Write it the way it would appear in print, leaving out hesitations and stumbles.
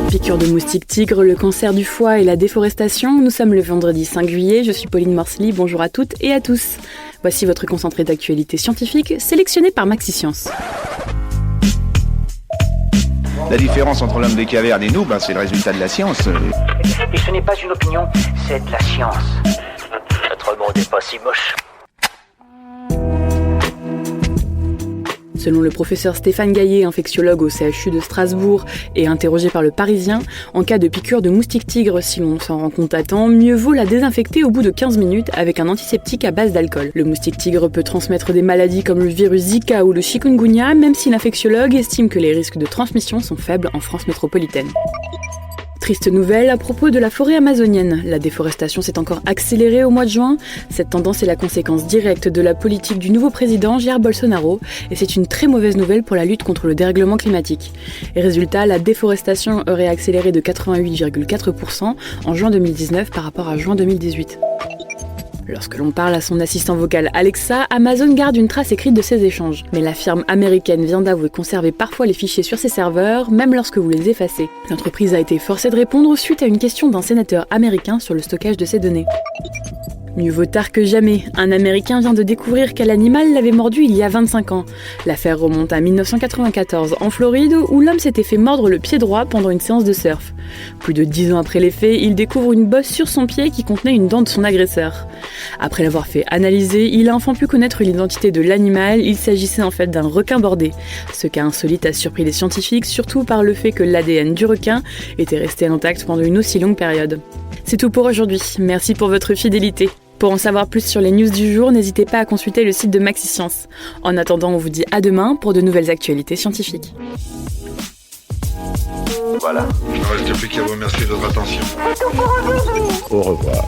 Piqûre de moustique tigre, le cancer du foie et la déforestation. Nous sommes le vendredi 5 juillet, je suis Pauline Morcely, bonjour à toutes et à tous. Voici votre concentré d'actualité scientifique sélectionné par MaxiScience. La différence entre l'homme des cavernes et nous, c'est le résultat de la science. Et ce n'est pas une opinion, c'est de la science. Notre monde n'est pas si moche. Selon le professeur Stéphane Gaillet, infectiologue au CHU de Strasbourg et interrogé par le Parisien, en cas de piqûre de moustique tigre, si l'on s'en rend compte à temps, mieux vaut la désinfecter au bout de 15 minutes avec un antiseptique à base d'alcool. Le moustique tigre peut transmettre des maladies comme le virus Zika ou le chikungunya, même si l'infectiologue estime que les risques de transmission sont faibles en France métropolitaine. Triste nouvelle à propos de la forêt amazonienne. La déforestation s'est encore accélérée au mois de juin. Cette tendance est la conséquence directe de la politique du nouveau président Jair Bolsonaro et c'est une très mauvaise nouvelle pour la lutte contre le dérèglement climatique. Et résultat, la déforestation aurait accéléré de 88,4% en juin 2019 par rapport à juin 2018. Lorsque l'on parle à son assistant vocal Alexa, Amazon garde une trace écrite de ses échanges. Mais la firme américaine vient d'avouer conserver parfois les fichiers sur ses serveurs, même lorsque vous les effacez. L'entreprise a été forcée de répondre suite à une question d'un sénateur américain sur le stockage de ses données. Mieux vaut tard que jamais. Un Américain vient de découvrir quel animal l'avait mordu il y a 25 ans. L'affaire remonte à 1994 en Floride où l'homme s'était fait mordre le pied droit pendant une séance de surf. Plus de 10 ans après les faits, il découvre une bosse sur son pied qui contenait une dent de son agresseur. Après l'avoir fait analyser, il a enfin pu connaître l'identité de l'animal. Il s'agissait en fait d'un requin bordé. Ce cas insolite a surpris les scientifiques, surtout par le fait que l'ADN du requin était resté intact pendant une aussi longue période. C'est tout pour aujourd'hui. Merci pour votre fidélité. Pour en savoir plus sur les news du jour, n'hésitez pas à consulter le site de MaxiScience. En attendant, on vous dit à demain pour de nouvelles actualités scientifiques. Voilà. Il ne reste plus qu'à vous remercier de votre attention. Au revoir.